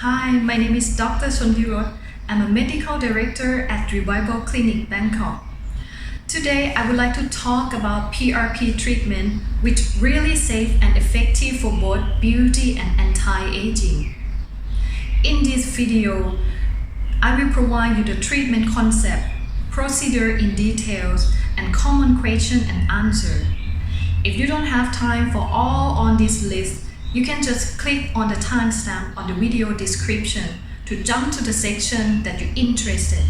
Hi, my name is Dr. Sukhumvit. I'm a medical director at Revival Clinic, Bangkok. Today, I would like to talk about PRP treatment, which really safe and effective for both beauty and anti-aging. In this video, I will provide you the treatment concept, procedure in details, and common question and answer. If you don't have time for all on this list, you can just click on the timestamp on the video description to jump to the section that you're interested.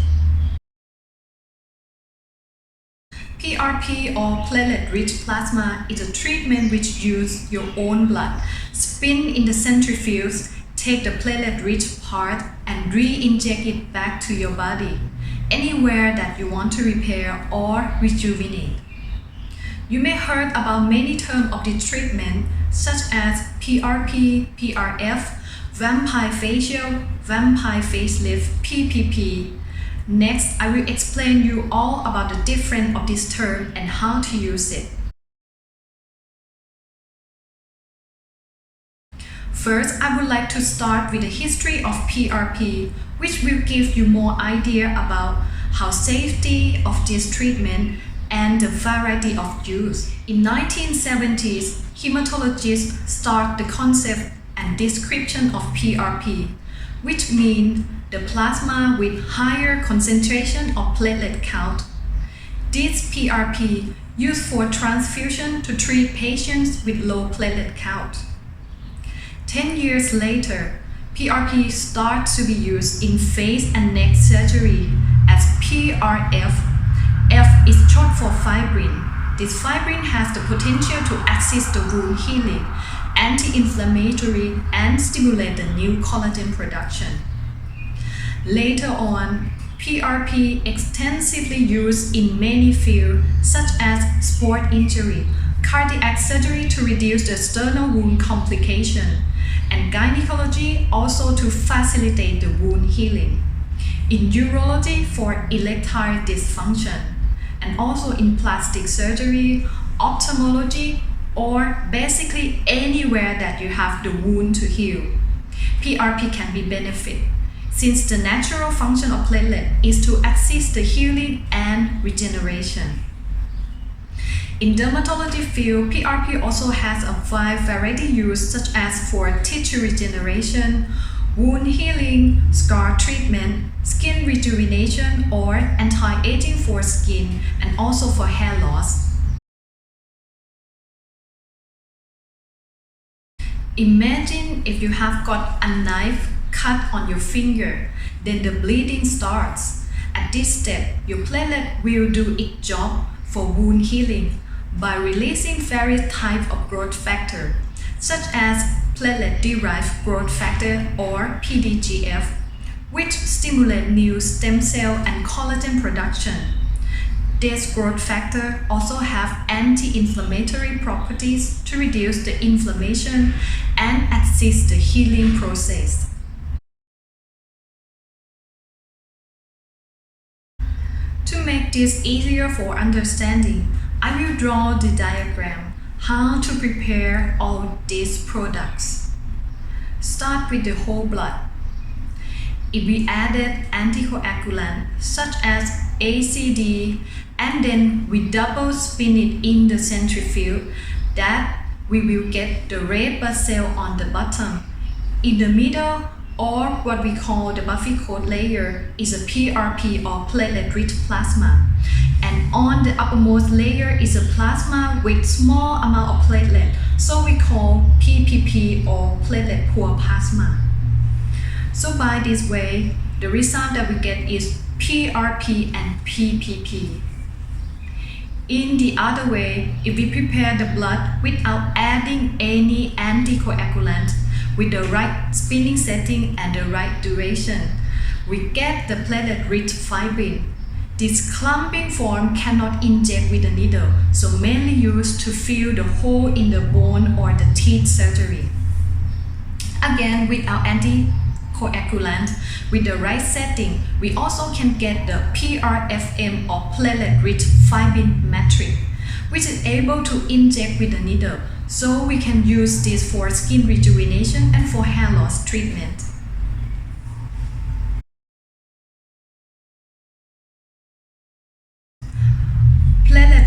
PRP or platelet-rich plasma is a treatment which uses your own blood, spin in the centrifuge, take the platelet-rich part and re-inject it back to your body, anywhere that you want to repair or rejuvenate. You may heard about many terms of this treatment such as PRP, PRF, vampire facial, vampire facelift, PPP. Next, I will explain you all about the difference of this term and how to use it. First, I would like to start with the history of PRP, which will give you more idea about how safety of this treatment and the variety of use. In 1970s, hematologists start the concept and description of PRP, which means the plasma with higher concentration of platelet count. This PRP used for transfusion to treat patients with low platelet count. 10 years later, PRP starts to be used in face and neck surgery as PRF. F is short for fibrin. This fibrin has the potential to assist the wound healing, anti-inflammatory, and stimulate the new collagen production. Later on, PRP extensively used in many fields such as sport injury, cardiac surgery to reduce the sternal wound complication, and gynecology also to facilitate the wound healing. In urology for erectile dysfunction, and also in plastic surgery, ophthalmology, or basically anywhere that you have the wound to heal. PRP can be benefit, since the natural function of platelet is to assist the healing and regeneration. In dermatology field, PRP also has a wide variety use such as for tissue regeneration, wound healing, scar treatment, skin rejuvenation, or anti-aging for skin, and also for hair loss. Imagine if you have got a knife cut on your finger, then the bleeding starts. At this step, your platelet will do its job for wound healing by releasing various types of growth factor, such as platelet-derived growth factor or PDGF, which stimulate new stem cell and collagen production. This growth factor also have anti-inflammatory properties to reduce the inflammation and assist the healing process. To make this easier for understanding, I will draw the diagram how to prepare all these products. Start with the whole blood. If we added anticoagulant such as ACD and then we double spin it in the centrifuge, that we will get the red blood cell on the bottom. In the middle, or what we call the buffy coat layer, is a PRP or platelet-rich plasma. And on the uppermost layer is a plasma with small amount of platelet, so we call PPP or platelet poor plasma. So by this way, the result that we get is PRP and PPP. In the other way, if we prepare the blood without adding any anticoagulant, with the right spinning setting and the right duration, we get the platelet-rich fibrin. This clumping form cannot inject with a needle, so mainly used to fill the hole in the bone or the teeth surgery. Again, without anticoagulant, with the right setting, we also can get the PRFM or platelet-rich fibrin matrix, which is able to inject with a needle, so we can use this for skin rejuvenation and for hair loss treatment.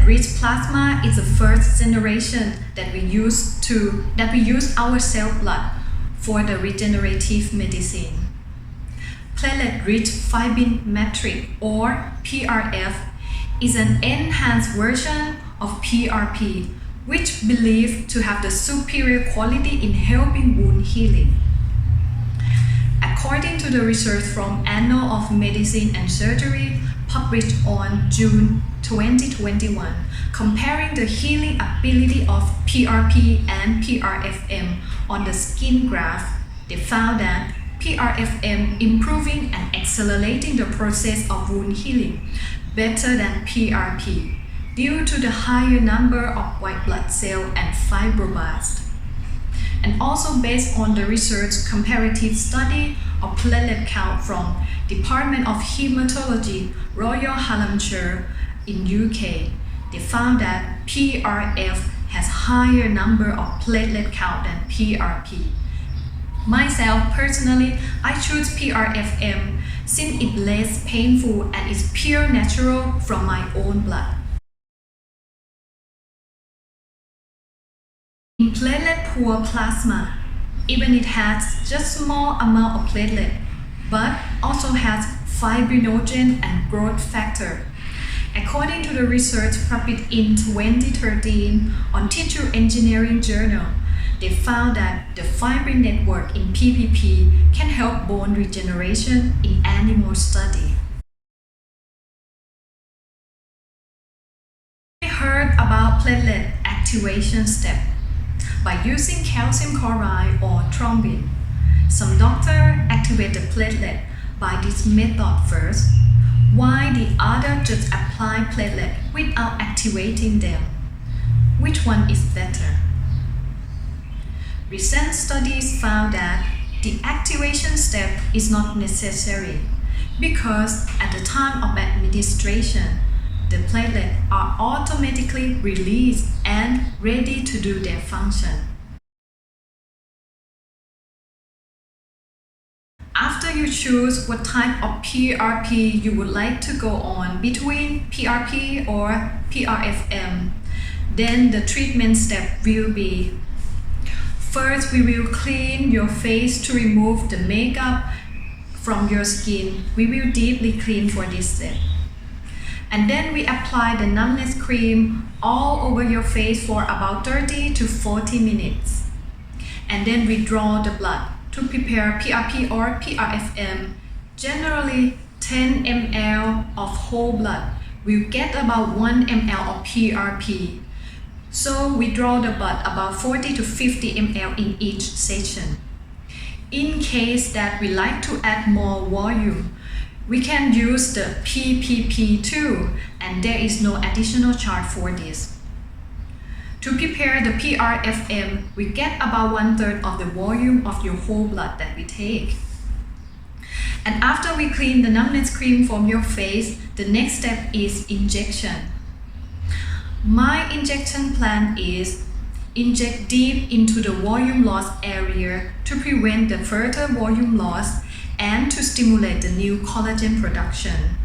platelet-rich plasma is the first generation that we use our cell blood for the regenerative medicine. Platelet-rich fibrin matrix, or PRF, is an enhanced version of PRP, which believed to have the superior quality in helping wound healing. According to the research from Annals of Medicine and Surgery, published on June 2021, comparing the healing ability of PRP and PRFM on the skin graft, they found that PRFM improving and accelerating the process of wound healing better than PRP due to the higher number of white blood cells and fibroblasts. And also based on the research comparative study of platelet count from Department of Hematology, Royal Hampshire in UK, they found that PRF has higher number of platelet count than PRP. Myself, personally, I choose PRFM since it's less painful and is pure natural from my own blood. In platelet-poor plasma, even it has just small amount of platelet, but also has fibrinogen and growth factor. According to the research published in 2013 on Tissue Engineering Journal, they found that the fibrin network in PPP can help bone regeneration in animal study. I heard about platelet activation step by using calcium chloride or thrombin. Some doctors activate the platelet by this method first, while the other just apply platelet without activating them. Which one is better? Recent studies found that the activation step is not necessary because at the time of administration, the platelets are automatically released and ready to do their function. After you choose what type of PRP you would like to go on between PRP or PRFM, then the treatment step will be: first, we will clean your face to remove the makeup from your skin. We will deeply clean for this step. And then we apply the numbness cream all over your face for about 30 to 40 minutes. And then we draw the blood to prepare PRP or PRFM. Generally, 10 ml of whole blood will get about 1 ml of PRP. So we draw the blood about 40 to 50 ml in each session. In case that we like to add more volume, we can use the PPP too, and there is no additional charge for this. To prepare the PRFM, we get about 1/3 of the volume of your whole blood that we take. And after we clean the numbness cream from your face, the next step is injection. My injection plan is inject deep into the volume loss area to prevent the further volume loss and to stimulate the new collagen production.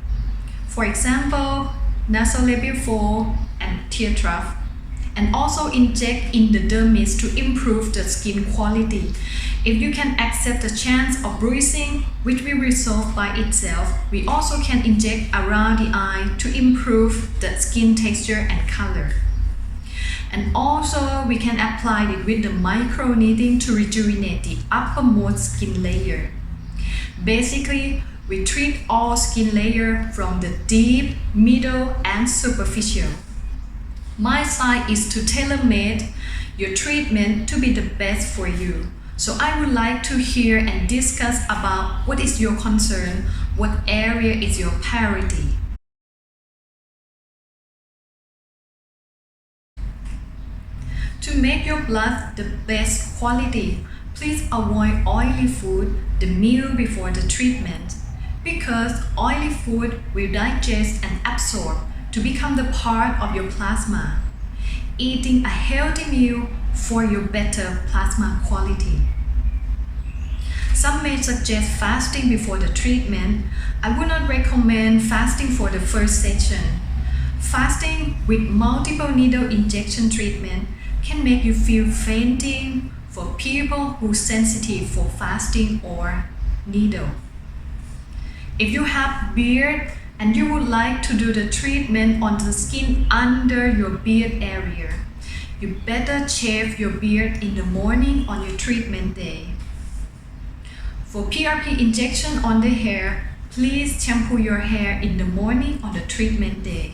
For example, nasolabial fold and tear trough. And also inject in the dermis to improve the skin quality. If you can accept the chance of bruising, which will resolve by itself, we also can inject around the eye to improve the skin texture and color. And also we can apply it with the micro needling to rejuvenate the uppermost skin layer. Basically, we treat all skin layers from the deep, middle, and superficial. My side is to tailor-made your treatment to be the best for you. So I would like to hear and discuss about what is your concern, what area is your priority. To make your blood the best quality, please avoid oily food the meal before the treatment, because oily food will digest and absorb to become the part of your plasma. Eating a healthy meal for your better plasma quality. Some may suggest fasting before the treatment. I would not recommend fasting for the first session. Fasting with multiple needle injection treatment can make you feel fainting for people who are sensitive for fasting or needle. If you have beard and you would like to do the treatment on the skin under your beard area, you better shave your beard in the morning on your treatment day. For PRP injection on the hair, please shampoo your hair in the morning on the treatment day.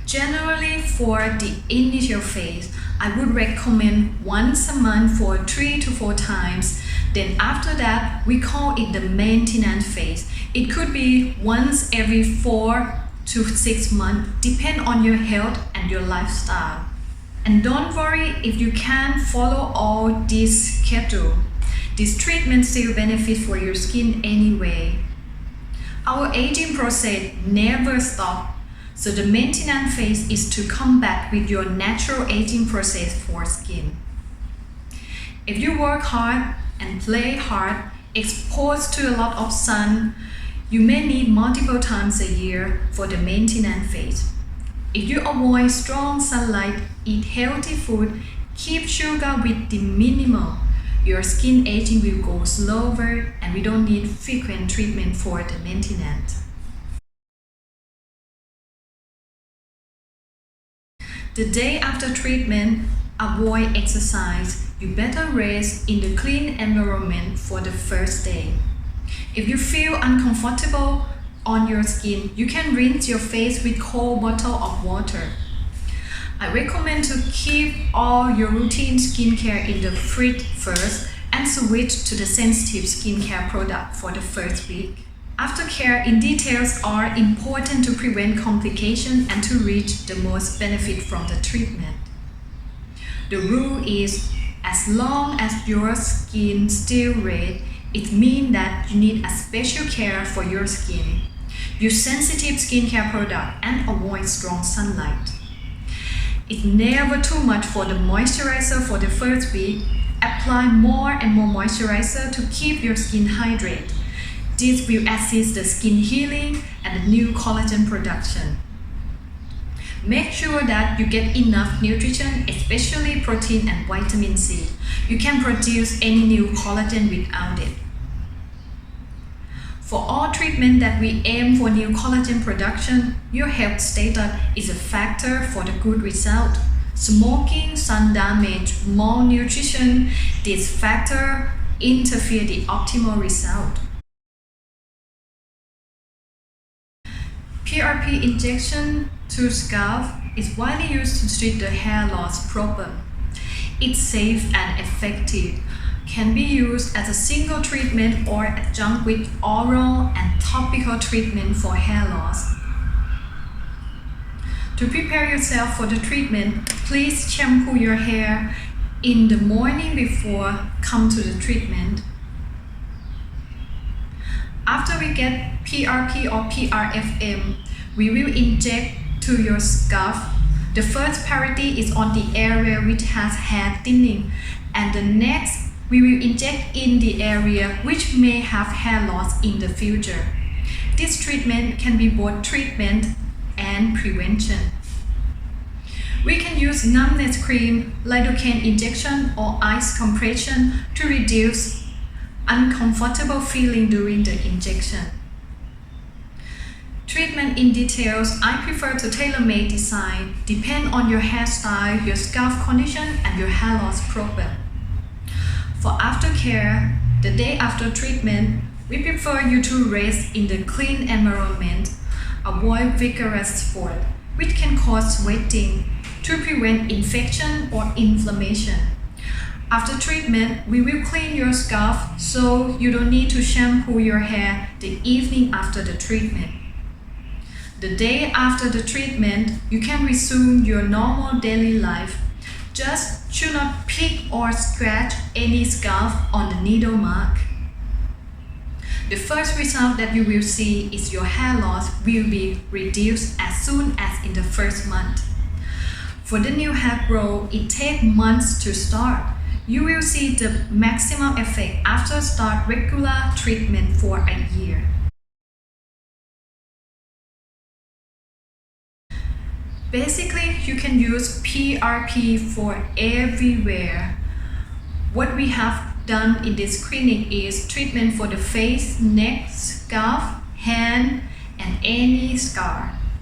Generally, for the initial phase, I would recommend once a month for 3 to 4 times. Then after that, we call it the maintenance phase. It could be once every 4 to 6 months, depend on your health and your lifestyle. And don't worry if you can't follow all this schedule. This treatment still benefits for your skin anyway. Our aging process never stops. So the maintenance phase is to come back with your natural aging process for skin. If you work hard and play hard, exposed to a lot of sun, you may need multiple times a year for the maintenance phase. If you avoid strong sunlight, eat healthy food, keep sugar with the minimal, your skin aging will go slower and we don't need frequent treatment for the maintenance. The day after treatment, avoid exercise. You better rest in the clean environment for the first day. If you feel uncomfortable on your skin, you can rinse your face with cold bottle of water. I recommend to keep all your routine skincare in the fridge first and switch to the sensitive skincare product for the first week. Aftercare in details are important to prevent complications and to reach the most benefit from the treatment. The rule is, as long as your skin still red, it means that you need a special care for your skin. Use sensitive skincare product and avoid strong sunlight. It's never too much for the moisturizer for the first week. Apply more and more moisturizer to keep your skin hydrated. This will assist the skin healing and the new collagen production. Make sure that you get enough nutrition, especially protein and vitamin C. You can produce any new collagen without it. For all treatment that we aim for new collagen production, your health status is a factor for the good result. Smoking, sun damage, malnutrition, these factors interfere the optimal result. PRP injection to scalp is widely used to treat the hair loss problem. It's safe and effective, can be used as a single treatment or adjunct with oral and topical treatment for hair loss. To prepare yourself for the treatment, please shampoo your hair in the morning before come to the treatment. After we get PRP or PRFM, we will inject to your scalp. The first priority is on the area which has hair thinning, and the next we will inject in the area which may have hair loss in the future. This treatment can be both treatment and prevention. We can use numbness cream, lidocaine injection, or ice compression to reduce uncomfortable feeling during the injection. Treatment in details, I prefer to tailor-made design, depend on your hairstyle, your scalp condition, and your hair loss problem. For aftercare, the day after treatment, we prefer you to rest in the clean environment, avoid vigorous sport, which can cause sweating, to prevent infection or inflammation. After treatment, we will clean your scalp so you don't need to shampoo your hair the evening after the treatment. The day after the treatment, you can resume your normal daily life. Just should not pick or scratch any scalp on the needle mark. The first result that you will see is your hair loss will be reduced as soon as in the first month. For the new hair growth, it takes months to start. You will see the maximum effect after start regular treatment for a year. Basically, you can use PRP for everywhere. What we have done in this clinic is treatment for the face, neck, scalp, hand, and any scar.